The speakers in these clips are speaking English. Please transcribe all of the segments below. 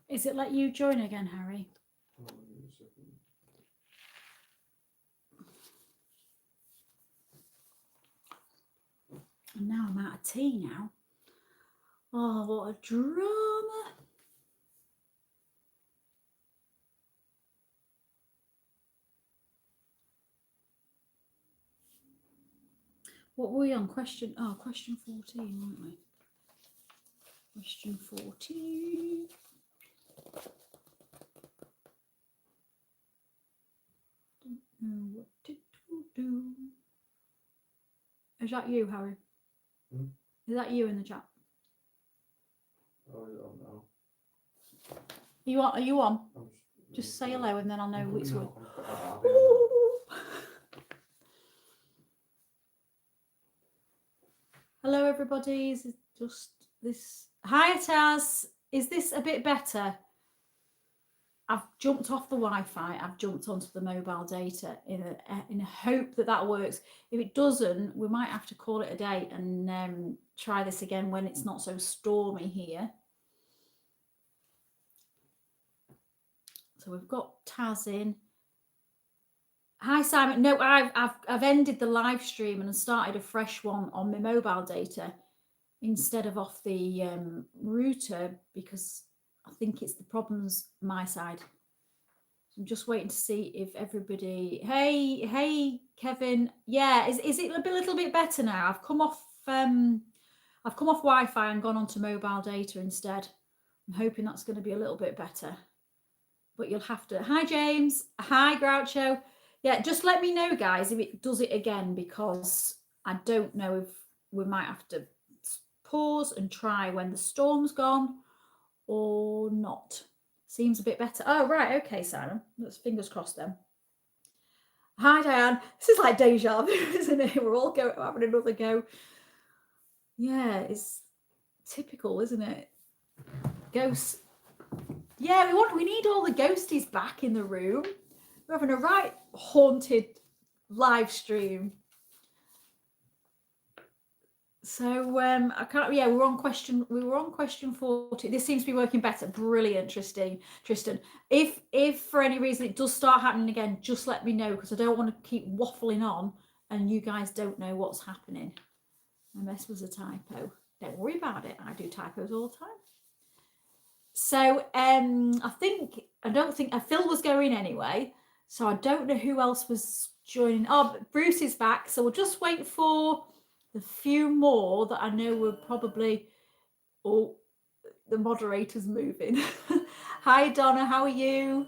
Is it let you join again, Harry? And now I'm out of tea now. Oh, what a drama. What were we on? Question 14, weren't we? Question 14. Don't know what to do. Is that you, Harry? Is that you in the chat? Oh, I don't know. Are you on? Just say hello and then I'll know which one. Hello, everybody. Is it just this? Hi, Taz. Is this a bit better? I've jumped off the Wi-Fi. I've jumped onto the mobile data in a hope that works. If it doesn't, we might have to call it a day and try this again when it's not so stormy here. So we've got Taz in. Hi, Simon. No, I've ended the live stream and started a fresh one on my mobile data instead of off the router because I think it's the problems my side. So I'm just waiting to see if everybody. Hey, Kevin. Yeah, is it a little bit better now? I've come off Wi-Fi and gone onto mobile data instead. I'm hoping that's going to be a little bit better. But you'll have to. Hi, James. Hi, Groucho. Yeah, just let me know, guys, if it does it again, because I don't know if we might have to pause and try when the storm's gone or not. Seems a bit better. Oh, right. Okay, Simon. Let's fingers crossed then. Hi, Diane. This is like deja vu, isn't it? We're all having another go. Yeah, it's typical, isn't it? Ghosts. Yeah, we need all the ghosties back in the room. We're having a right haunted live stream. So I can't. Yeah, we were on question 40. This seems to be working better. Brilliant, Tristan. If for any reason it does start happening again, just let me know because I don't want to keep waffling on and you guys don't know what's happening. MS was a typo. Don't worry about it. I do typos all the time. So I don't think Phil was going anyway. So I don't know who else was joining. Oh, Bruce is back. So we'll just wait for the few more that I know were probably. Oh, the moderator's moving. Hi, Donna. How are you?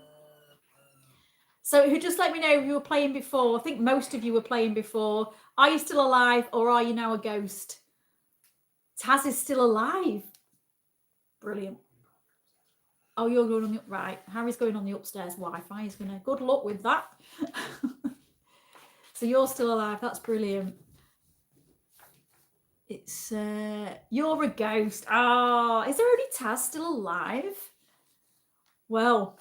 So just let me know if you were playing before. I think most of you were playing before. Are you still alive or are you now a ghost? Taz is still alive. Brilliant. Oh, you're going on the right. Harry's going on the upstairs Wi-Fi. He's gonna. Good luck with that. So you're still alive. That's brilliant. It's you're a ghost. Ah, is there only Taz still alive? Well,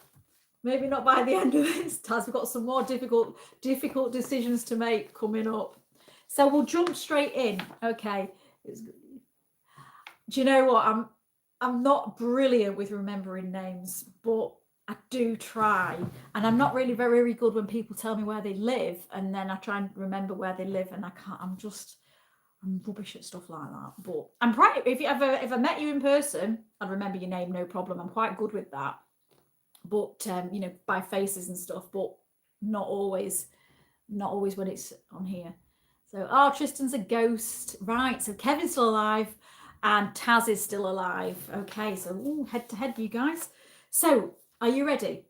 maybe not by the end of this, Taz. We've got some more difficult decisions to make coming up. So we'll jump straight in. Okay. Do you know what? I'm not brilliant with remembering names, but I do try. And I'm not really very, very good when people tell me where they live, and then I try and remember where they live, and I can't. I'm rubbish at stuff like that. But I'm proud. If I met you in person, I'd remember your name, no problem. I'm quite good with that. But by faces and stuff, but not always when it's on here. So, Tristan's a ghost, right? So Kevin's still alive. And Taz is still alive. Okay, so head to head, you guys. So, are you ready?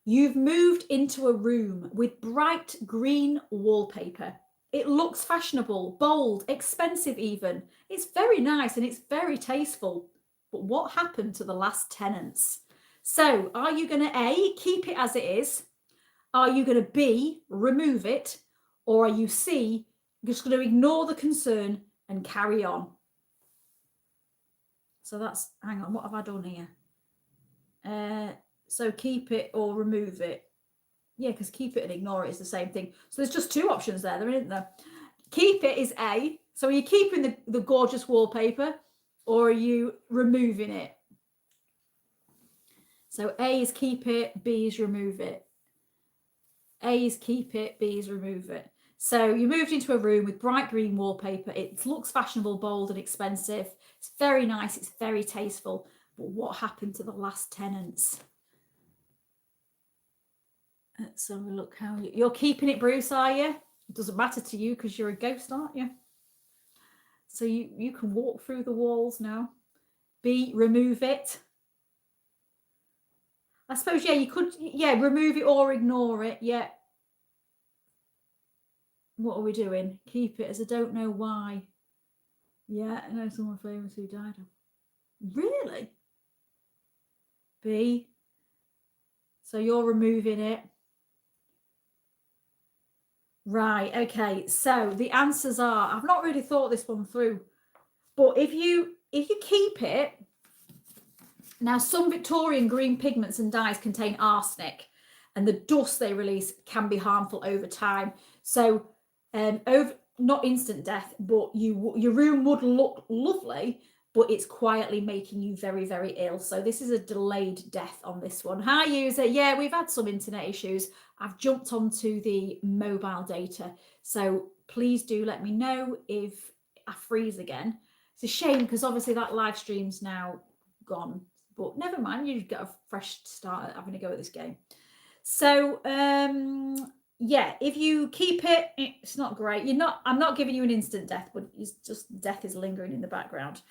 You've moved into a room with bright green wallpaper. It looks fashionable, bold, expensive even. It's very nice and it's very tasteful. But what happened to the last tenants? So, are you going to A, keep it as it is? Are you going to B, remove it? Or are you C, just going to ignore the concern and carry on? So that's, hang on, what have I done here? So keep it or remove it. Yeah, because keep it and ignore it is the same thing. So there's just two options there isn't there? Keep it is A. So are you keeping the gorgeous wallpaper or are you removing it? So A is keep it, B is remove it. A is keep it, B is remove it. So you moved into a room with bright green wallpaper. It looks fashionable, bold, and expensive. It's very nice. It's very tasteful. But what happened to the last tenants? Let's have a look. How you're keeping it, Bruce? Are you? It doesn't matter to you because you're a ghost, aren't you? So you can walk through the walls now. B, remove it. I suppose, yeah, you could, yeah, remove it or ignore it. Yeah. What are we doing? Keep it as I don't know why. Yeah, I know someone famous who died. Really? B. So you're removing it. Right, okay. So the answers are, I've not really thought this one through, but if you keep it, now some Victorian green pigments and dyes contain arsenic, and the dust they release can be harmful over time. So over not instant death, but your room would look lovely, but it's quietly making you very, very ill. So this is a delayed death on this one. Hi, user. Yeah, we've had some internet issues. I've jumped onto the mobile data. So please do let me know if I freeze again. It's a shame because obviously that live stream's now gone, but never mind. You get a fresh start at having a go at this game. So yeah, if you keep it, it's not great. I'm not giving you an instant death, but it's just death is lingering in the background.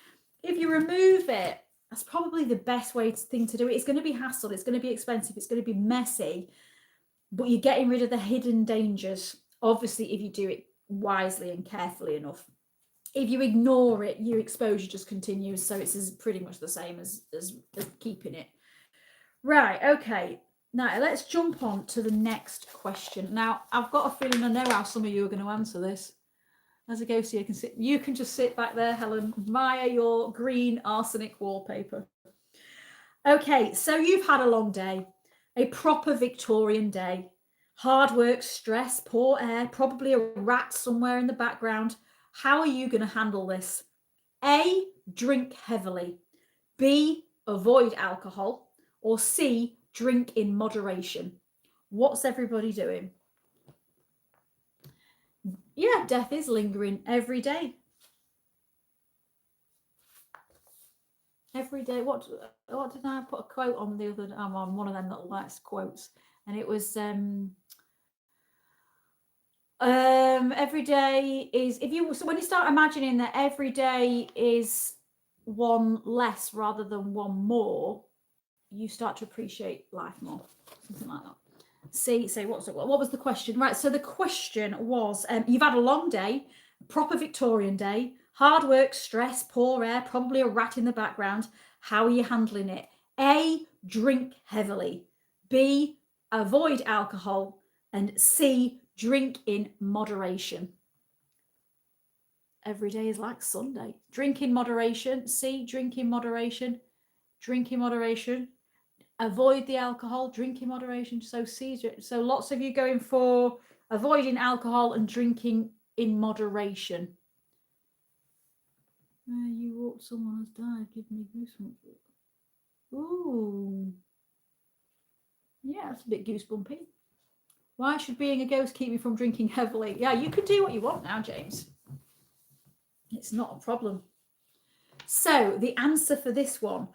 If you remove it, that's probably the best thing to do it. It's going to be hassle, it's going to be expensive, it's going to be messy, but you're getting rid of the hidden dangers, obviously, if you do it wisely and carefully enough. If you ignore it, your exposure just continues, so it's pretty much the same as keeping it. Right, okay. Now, let's jump on to the next question. Now, I've got a feeling I know how some of you are going to answer this. As a ghost, you can just sit back there, Helen, admire your green arsenic wallpaper. Okay, so you've had a long day, a proper Victorian day. Hard work, stress, poor air, probably a rat somewhere in the background. How are you going to handle this? A, drink heavily. B, avoid alcohol. Or C, drink in moderation. What's everybody doing? Yeah, death is lingering every day. Every day. What did I put a quote on the other? I'm on one of them that likes quotes, and it was every day is when you start imagining that every day is one less rather than one more, you start to appreciate life more. Something like that. Say what was the question? Right, so the question was, you've had a long day, proper Victorian day, hard work, stress, poor air, probably a rat in the background. How are you handling it? A, drink heavily. B, avoid alcohol. And C, drink in moderation. Every day is like Sunday. Drink in moderation. C, drink in moderation. Drink in moderation. Avoid the alcohol, drink in moderation. So lots of you going for avoiding alcohol and drinking in moderation. You walked, someone has died. Give me goosebumps. Ooh. Yeah, that's a bit goosebumpy. Why should being a ghost keep me from drinking heavily? Yeah, you can do what you want now, James. It's not a problem. So the answer for this one,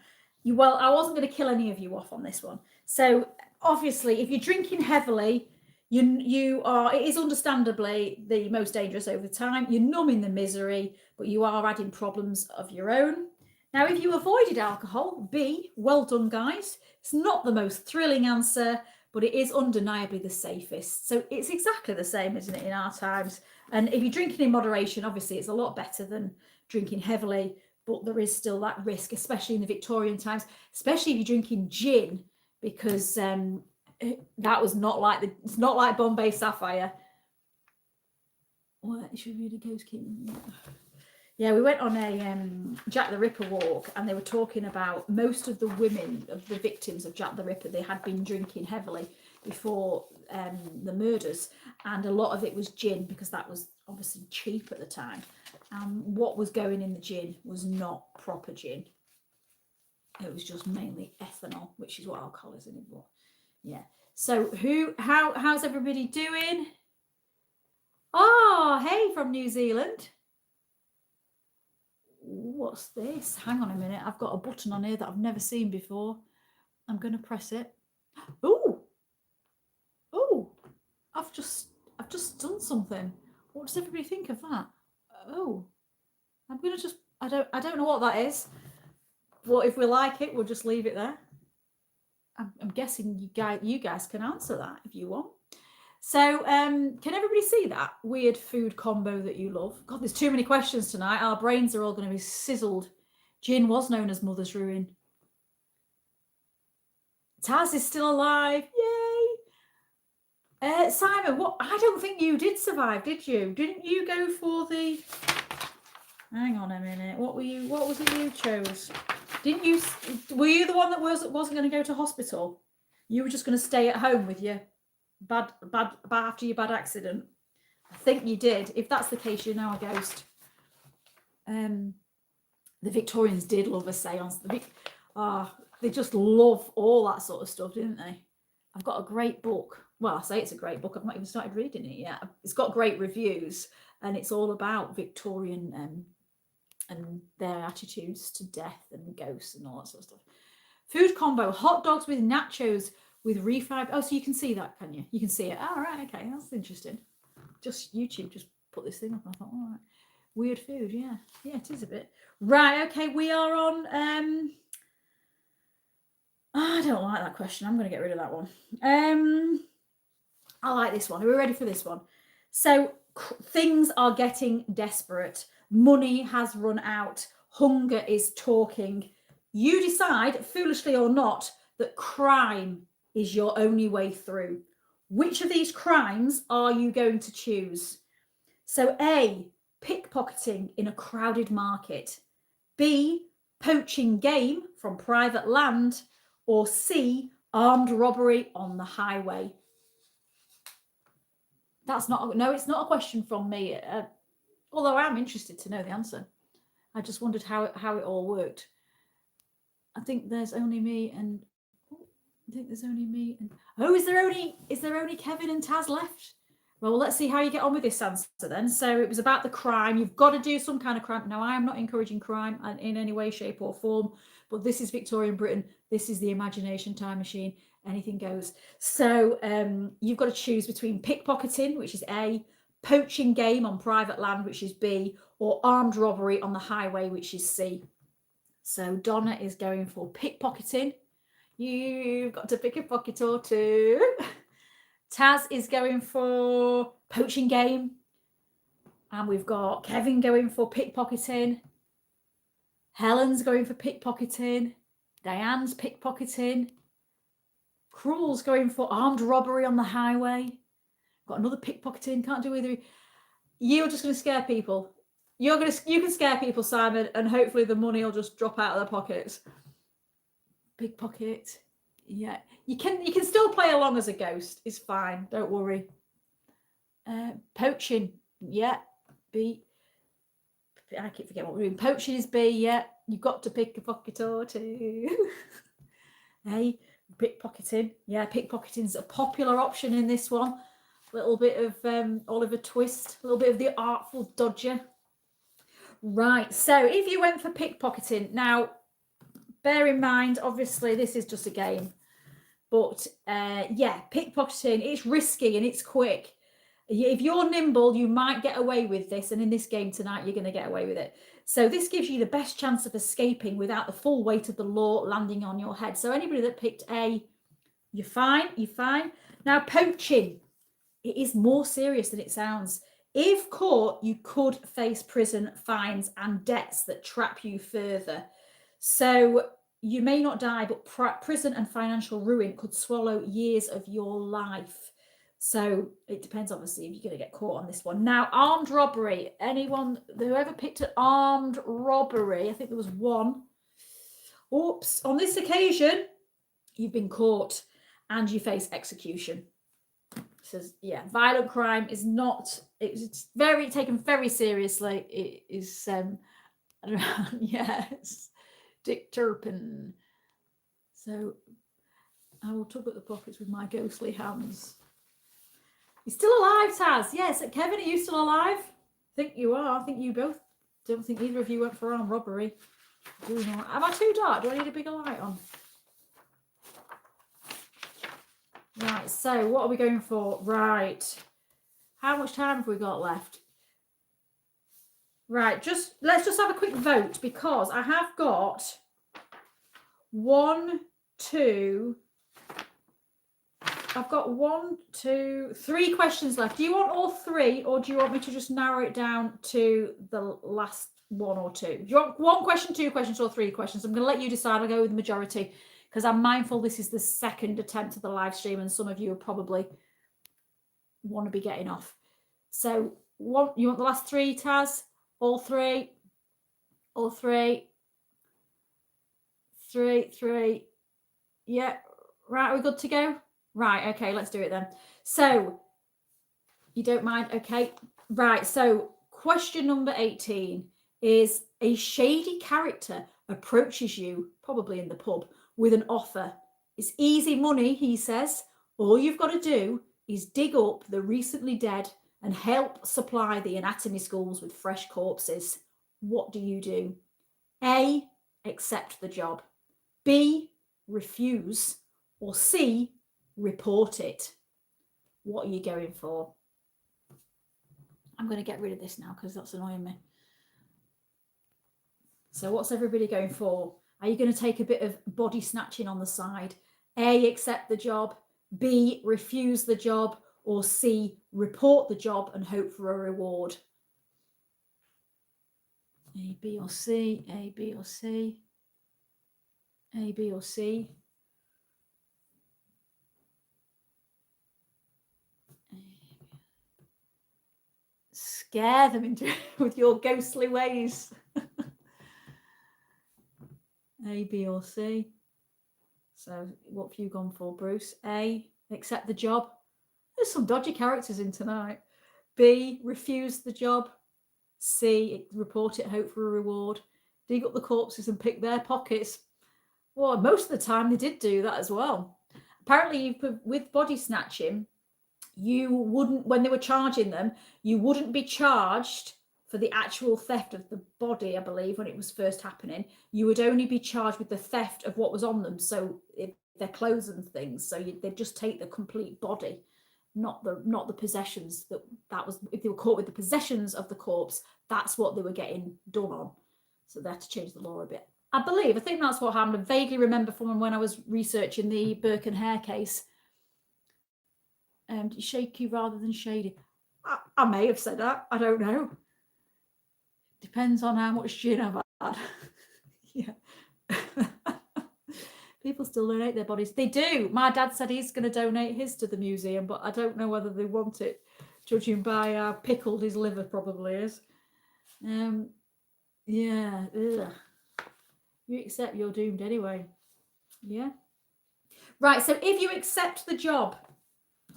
well, I wasn't going to kill any of you off on this one. So obviously, if you're drinking heavily, it is understandably the most dangerous over time. You're numbing the misery, but you are adding problems of your own. Now, if you avoided alcohol, B, well done, guys. It's not the most thrilling answer, but it is undeniably the safest. So it's exactly the same, isn't it, in our times? And if you're drinking in moderation, obviously it's a lot better than drinking heavily, but there is still that risk, especially in the Victorian times, especially if you're drinking gin, because that was it's not like Bombay Sapphire. What should be the ghost keeping? Yeah, we went on a Jack the Ripper walk, and they were talking about most of the women of the victims of Jack the Ripper, they had been drinking heavily before the murders, and a lot of it was gin because that was obviously cheap at the time. What was going in the gin was not proper gin. It was just mainly ethanol, which is what alcohol is in it. But yeah. So how's everybody doing? Oh, hey, from New Zealand. What's this? Hang on a minute. I've got a button on here that I've never seen before. I'm going to press it. Oh, I've just done something. What does everybody think of that? Oh, I'm going to just, I don't know what that is. But if we like it, we'll just leave it there. I'm guessing you guys can answer that if you want. So, can everybody see that weird food combo that you love? God, there's too many questions tonight. Our brains are all going to be sizzled. Gin was known as Mother's Ruin. Taz is still alive. Yay! Simon, what? I don't think you did survive, did you? Didn't you go for the... Hang on a minute. What was it you chose? Didn't you... Were you the one that wasn't going to go to hospital? You were just going to stay at home with your bad after your bad accident. I think you did. If that's the case, you're now a ghost. The Victorians did love a seance. They just love all that sort of stuff, didn't they? I've got a great book. Well, I say it's a great book. I've not even started reading it yet. It's got great reviews, and it's all about Victorian and their attitudes to death and ghosts and all that sort of stuff. Food combo: hot dogs with nachos with refried. Oh, so you can see that, can you? You can see it. Oh, right, okay, that's interesting. Just YouTube just put this thing up, and I thought, all right, weird food. Yeah, it is a bit. Right, okay, we are on. I don't like that question. I'm going to get rid of that one. I like this one. Are we ready for this one? So things are getting desperate. Money has run out. Hunger is talking. You decide, foolishly or not, that crime is your only way through. Which of these crimes are you going to choose? So A, pickpocketing in a crowded market. B, poaching game from private land. Or C, armed robbery on the highway. It's not a question from me, although I am interested to know the answer. I just wondered how it all worked. I think there's only me and is there only Kevin and Taz left? Well, let's see how you get on with this answer then. So it was about the crime. You've got to do some kind of crime. Now, I am not encouraging crime in any way, shape or form, but this is Victorian Britain. This is the imagination time machine. Anything goes. So you've got to choose between pickpocketing, which is A, poaching game on private land, which is B, or armed robbery on the highway, which is C. So Donna is going for pickpocketing. You've got to pick a pocket or two. Taz is going for poaching game. And we've got Kevin going for pickpocketing. Helen's going for pickpocketing. Diane's pickpocketing. Cruel's going for armed robbery on the highway. Got another pickpocketing. Can't do either. You're just going to scare people. You can scare people, Simon, and hopefully the money will just drop out of their pockets. Pickpocket. Yeah, you can still play along as a ghost. It's fine. Don't worry. Poaching. Yeah. B. I keep forgetting what we're doing. Poaching is B. Yeah. You've got to pick a pocket or two. Hey, pickpocketing. Yeah, pickpocketing's a popular option in this one. A little bit of Oliver Twist. A little bit of the Artful Dodger. Right. So if you went for pickpocketing, now bear in mind, obviously, this is just a game. But yeah, pickpocketing, it's risky and it's quick. If you're nimble, you might get away with this. And in this game tonight, you're going to get away with it. So this gives you the best chance of escaping without the full weight of the law landing on your head. So anybody that picked A, you're fine. You're fine. Now, poaching, it is more serious than it sounds. If caught, you could face prison, fines, and debts that trap you further. So you may not die, but prison and financial ruin could swallow years of your life. So it depends, obviously, if you're going to get caught on this one. Now, armed robbery. Whoever picked an armed robbery, I think there was one. Oops. On this occasion, you've been caught and you face execution. Says, yeah, violent crime is not, it's very taken very seriously. It is, yes, Dick Turpin. So I will tug at the pockets with my ghostly hands. You're still alive, Taz? Yes. Kevin, are you still alive? I think you are. I think you both. Don't think either of you went for armed robbery. Am I too dark? Do I need a bigger light on? Right, so what are we going for? Right. How much time have we got left? Right, let's just have a quick vote because I have got 1, 2. I've got 1, 2, 3 questions left. Do you want all 3 or do you want me to just narrow it down to the last 1 or 2? Do you want 1 question, 2 questions or 3 questions? I'm going to let you decide. I'll go with the majority because I'm mindful this is the second attempt of the live stream and some of you will probably want to be getting off. So you want the last 3, Taz? All 3? All 3? 3. Yeah. Right, are we good to go? Right, okay, let's do it then. So, you don't mind? Okay. Right, so question number 18 is a shady character approaches you, probably in the pub, with an offer. It's easy money, he says. All you've got to do is dig up the recently dead and help supply the anatomy schools with fresh corpses. What do you do? A, accept the job. B, refuse. Or C, report it. What are you going for? I'm going to get rid of this now because that's annoying me. So what's everybody going for? Are you going to take a bit of body snatching on the side? A, accept the job. B, refuse the job. Or C, report the job and hope for a reward. A, B or C, A, B or C, A, B or C. Scare them into with your ghostly ways. A, B or C. So what have you gone for, Bruce? A, accept the job. There's some dodgy characters in tonight. B, refuse the job. C, report it, hope for a reward. Dig up the corpses and pick their pockets. Well, most of the time they did do that as well. Apparently, with body snatching, you wouldn't, when they were charging them, you wouldn't be charged for the actual theft of the body, I believe, when it was first happening. You would only be charged with the theft of what was on them, so their clothes and things. So they'd just take the complete body, not the possessions. That was, if they were caught with the possessions of the corpse, that's what they were getting done on. So they had to change the law a bit. I think that's what happened. I vaguely remember from when I was researching the Burke and Hare case. Shaky rather than shady. I may have said that. I don't know. Depends on how much gin I've had. Yeah. People still donate their bodies. They do. My dad said he's going to donate his to the museum, but I don't know whether they want it, judging by how pickled his liver probably is. Yeah. Ugh. You accept you're doomed anyway. Yeah. Right. So if you accept the job,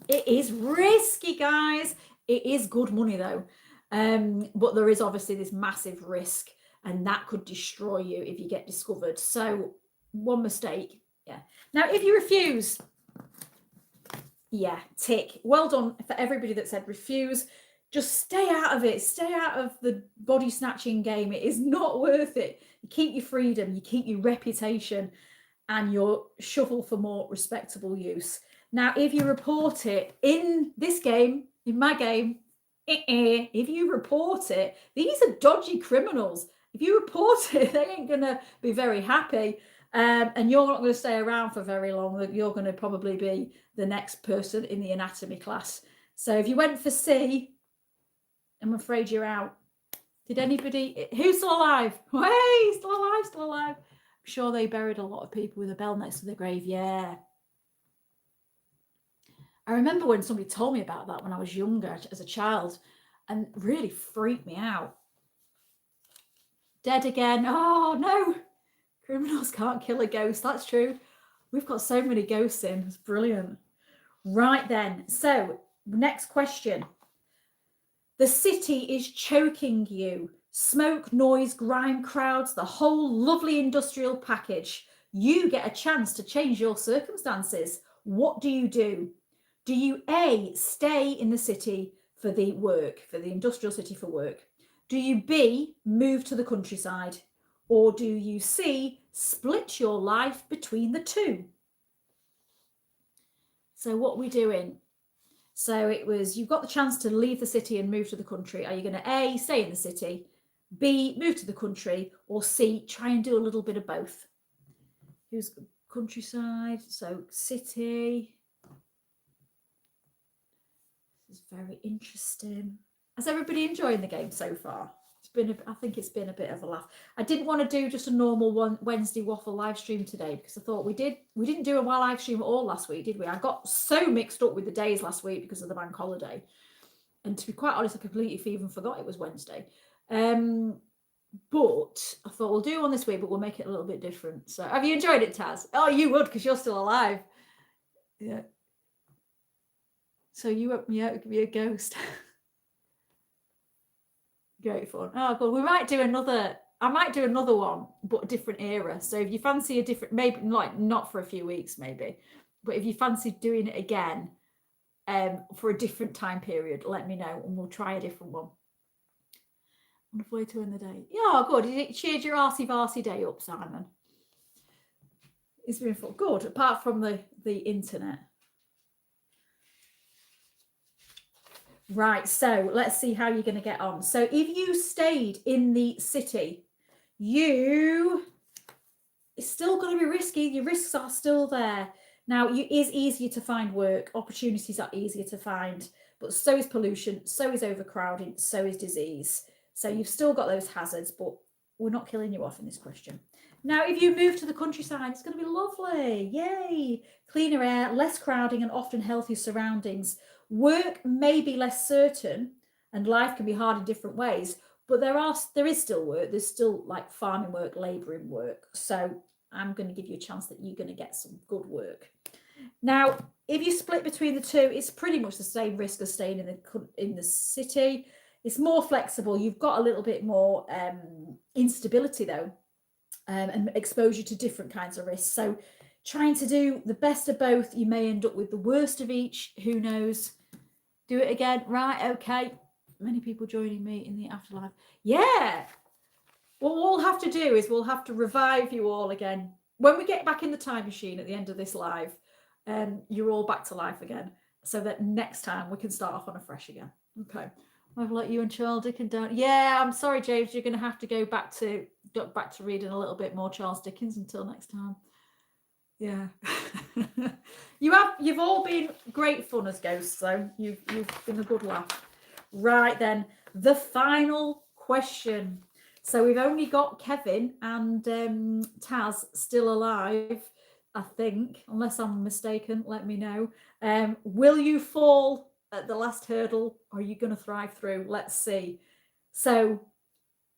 it is risky, guys. It is good money though. But there is obviously this massive risk, and that could destroy you if you get discovered. So one mistake. Yeah. Now, if you refuse, yeah, tick. Well done for everybody that said refuse. Just stay out of it. Stay out of the body snatching game. It is not worth it. You keep your freedom, you keep your reputation, and your shovel for more respectable use. Now, if you report it in this game, in my game, if you report it, these are dodgy criminals. If you report it, they ain't going to be very happy. And you're not going to stay around for very long. You're going to probably be the next person in the anatomy class. So if you went for C, I'm afraid you're out. Did anybody, who's still alive? Hey, still alive. I'm sure they buried a lot of people with a bell next to the grave. Yeah. I remember when somebody told me about that when I was younger as a child, and really freaked me out. Dead again. Oh no, criminals can't kill a ghost. That's true. We've got so many ghosts in. It's brilliant. Right then. So next question. The city is choking you. Smoke, noise, grime, crowds, the whole lovely industrial package. You get a chance to change your circumstances. What do you do? Do you A, stay in the city for the work, for the industrial city for work? Do you B, move to the countryside? Or do you C, split your life between the two? So what are we doing? So it was, you've got the chance to leave the city and move to the country. Are you going to A, stay in the city, B, move to the country, or C, try and do a little bit of both? Who's countryside? So city. This is very interesting. Has everybody enjoyed the game so far? It's been, I think it's been a bit of a laugh. I didn't want to do just a normal Wednesday waffle live stream today because I thought we didn't do a live stream at all last week, did we? I got so mixed up with the days last week because of the bank holiday, and to be quite honest, I completely even forgot it was Wednesday. But I thought we'll do one this week, but we'll make it a little bit different. So, have you enjoyed it, Taz? Oh, you would because you're still alive. Yeah. So you up me out to be a ghost. Great fun. Oh, good. We might do another. I might do another one, but a different era. So if you fancy a different, maybe like not for a few weeks, maybe, but if you fancy doing it again, for a different time period, let me know and we'll try a different one. Wonderful way to end the day. Yeah, good. You cheered your arsey varsy day up, Simon. It's been fun. Good. Apart from the internet. Right, so let's see how you're going to get on. So if you stayed in the city, it's still going to be risky. Your risks are still there. Now, it is easier to find work. Opportunities are easier to find, but so is pollution, so is overcrowding, so is disease. So you've still got those hazards, but we're not killing you off in this question. Now, if you move to the countryside, it's going to be lovely. Yay! Cleaner air, less crowding, and often healthier surroundings. Work may be less certain and life can be hard in different ways, but there is still work. There's still like farming work, labouring work. So I'm going to give you a chance that you're going to get some good work. Now, if you split between the two, it's pretty much the same risk as staying in the city. It's more flexible. You've got a little bit more instability though, and exposure to different kinds of risks. So trying to do the best of both, you may end up with the worst of each. Who knows? Do it again. Right, okay. Many people joining me in the afterlife. Yeah. What we'll have to do is we'll have to revive you all again. When we get back in the time machine at the end of this live, you're all back to life again. So that next time we can start off on a fresh again. Okay. I've let you and Charles Dickens down. Yeah, I'm sorry, James. You're going to have to go back to reading a little bit more Charles Dickens until next time. Yeah. You've all been great fun as ghosts, though. You've been a good laugh. Right then, the final question. So we've only got Kevin and Taz still alive, I think, unless I'm mistaken. Let me know. Will you fall at the last hurdle, or are you going to thrive through? Let's see. So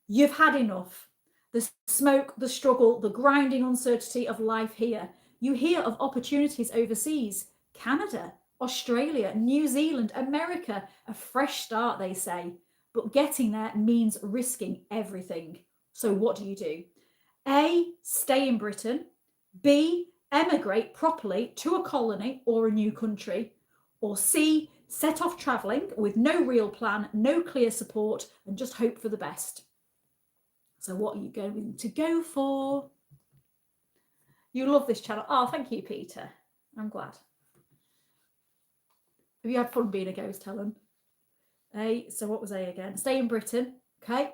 you've had enough. The smoke, the struggle, the grinding uncertainty of life here. You hear of opportunities overseas, Canada, Australia, New Zealand, America, a fresh start, they say. But getting there means risking everything. So what do you do? A, stay in Britain. B, emigrate properly to a colony or a new country. Or C, set off travelling with no real plan, no clear support, and just hope for the best. So what are you going to go for? You love this channel. Oh, thank you, Peter. I'm glad. Have you had fun being a ghost, Helen? A, so what was A again? Stay in Britain, okay?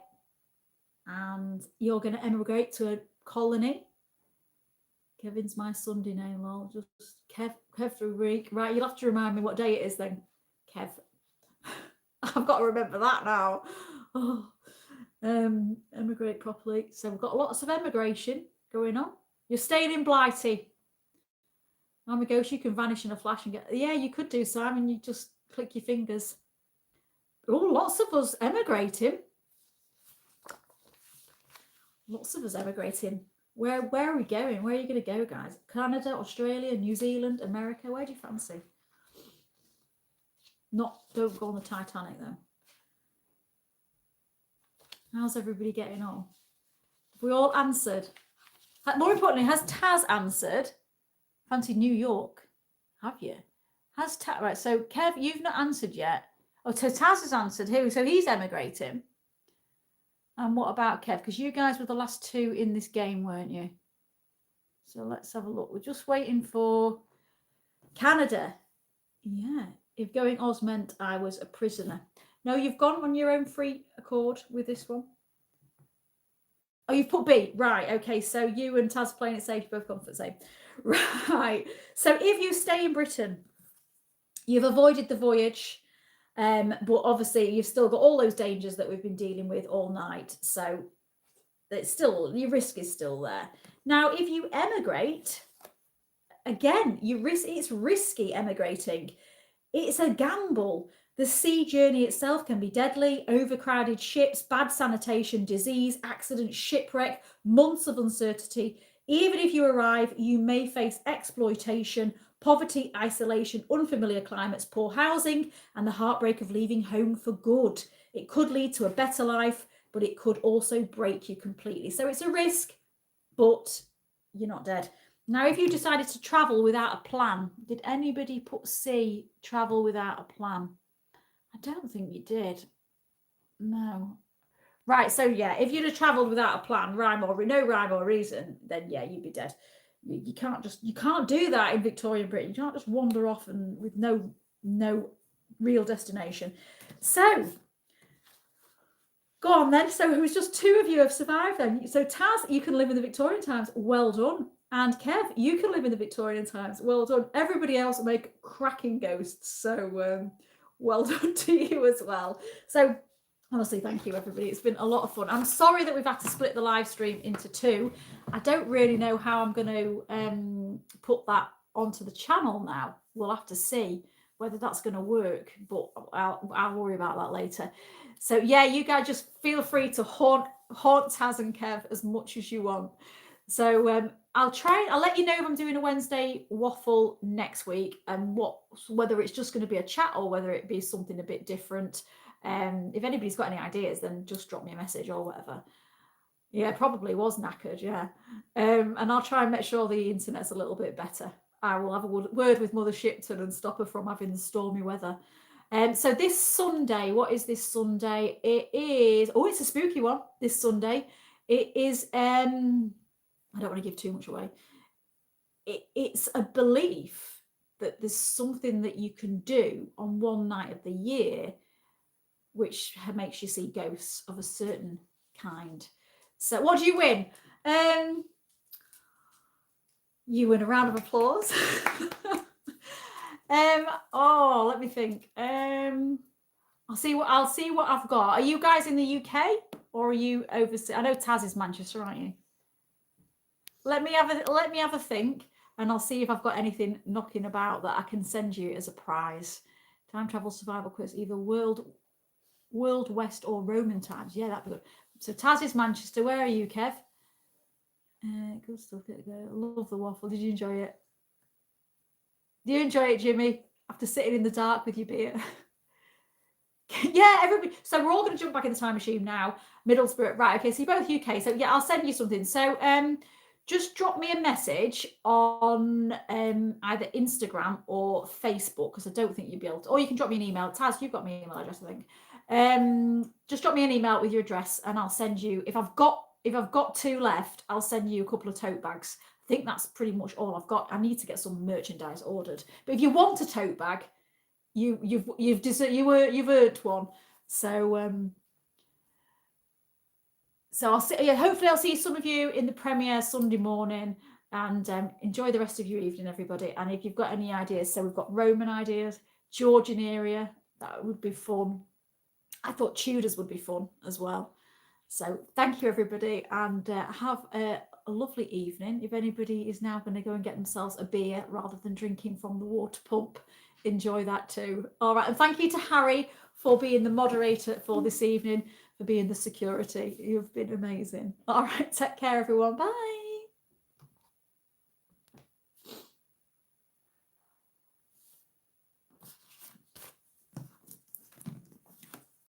And you're going to emigrate to a colony. Kevin's my Sunday name, lol. Just Kev through week. Right, you'll have to remind me what day it is then, Kev. I've got to remember that now. Oh. Emigrate properly. So we've got lots of emigration going on. You're staying in Blighty. Oh my gosh, you can vanish in a flash and get... Yeah, you could do, Simon. You just click your fingers. Oh, lots of us emigrating. Lots of us emigrating. Where are we going? Where are you going to go, guys? Canada, Australia, New Zealand, America? Where do you fancy? Don't go on the Titanic, though. How's everybody getting on? Have we all answered? More importantly, has Taz answered? Fancy New York? Have you? Has Taz, right, so Kev, you've not answered yet. Oh, so Taz has answered. Who? So he's emigrating. And what about Kev? Because you guys were the last two in this game, weren't you? So let's have a look. We're just waiting for Canada. Yeah. If going Oz meant I was a prisoner. No, you've gone on your own free accord with this one. Oh, you've put B. Right. Okay. So you and Taz playing it safe, you've both gone for the same. Right. So if you stay in Britain, you've avoided the voyage. But obviously you've still got all those dangers that we've been dealing with all night. So it's still, your risk is still there. Now, if you emigrate, again, it's risky emigrating. It's a gamble. The sea journey itself can be deadly. Overcrowded ships, bad sanitation, disease, accident, shipwreck, months of uncertainty. Even if you arrive, you may face exploitation, poverty, isolation, unfamiliar climates, poor housing, and the heartbreak of leaving home for good. It could lead to a better life, but it could also break you completely. So it's a risk, but you're not dead. Now, if you decided to travel without a plan, did anybody put C, travel without a plan? I don't think you did. No. Right, so yeah, if you'd have travelled without a plan, no rhyme or reason, then yeah, you'd be dead. You can't do that in Victorian Britain. You can't just wander off and with no real destination. So go on then. So it was just two of you have survived then. So Taz, you can live in the Victorian times. Well done. And Kev, you can live in the Victorian times. Well done. Everybody else make cracking ghosts. So well done to you as well. So honestly, thank you, everybody. It's been a lot of fun. I'm sorry that we've had to split the live stream into two. I don't really know how I'm going to put that onto the channel now. We'll have to see whether that's going to work, but I'll worry about that later. So yeah, you guys just feel free to haunt Taz and Kev as much as you want. So I'll let you know if I'm doing a Wednesday waffle next week and whether it's just going to be a chat or whether it be something a bit different. If anybody's got any ideas, then just drop me a message or whatever. Yeah, probably was knackered, yeah. And I'll try and make sure the internet's a little bit better. I will have a word with Mother Shipton and stop her from having the stormy weather. So this Sunday, what is this Sunday? It is, it's a spooky one this Sunday. It is, I don't want to give too much away. It's a belief that there's something that you can do on one night of the year which makes you see ghosts of a certain kind. So what do you win? You win a round of applause. Let me think. I'll see what I've got. Are you guys in the UK or are you overseas? I know Taz is Manchester, aren't you? Let me have a think, and I'll see if I've got anything knocking about that I can send you as a prize. Time travel survival quiz, either World West or Roman times. Yeah, that'd be good. So Taz is Manchester. Where are you, Kev? Good stuff. Love the waffle. Did you enjoy it? Do you enjoy it, Jimmy? After sitting in the dark with your beer. Yeah, everybody. So we're all going to jump back in the time machine now. Middlesbrough. Right. Okay. So you're both UK. So yeah, I'll send you something. So just drop me a message on either Instagram or Facebook, because I don't think you'd be able to. Or you can drop me an email. Taz, you've got my email address, I think. Just drop me an email with your address, and I'll send you. If I've got two left, I'll send you a couple of tote bags. I think that's pretty much all I've got. I need to get some merchandise ordered. But if you want a tote bag, you've earned one. So so I'll see. Yeah, hopefully I'll see some of you in the premiere Sunday morning, and enjoy the rest of your evening, everybody. And if you've got any ideas, so we've got Roman ideas, Georgian area, that would be fun. I thought Tudors would be fun as well. So thank you, everybody, and have a lovely evening. If anybody is now going to go and get themselves a beer rather than drinking from the water pump, enjoy that too. All right, and thank you to Harry for being the moderator for this evening, for being the security. You've been amazing. All right, take care, everyone. Bye.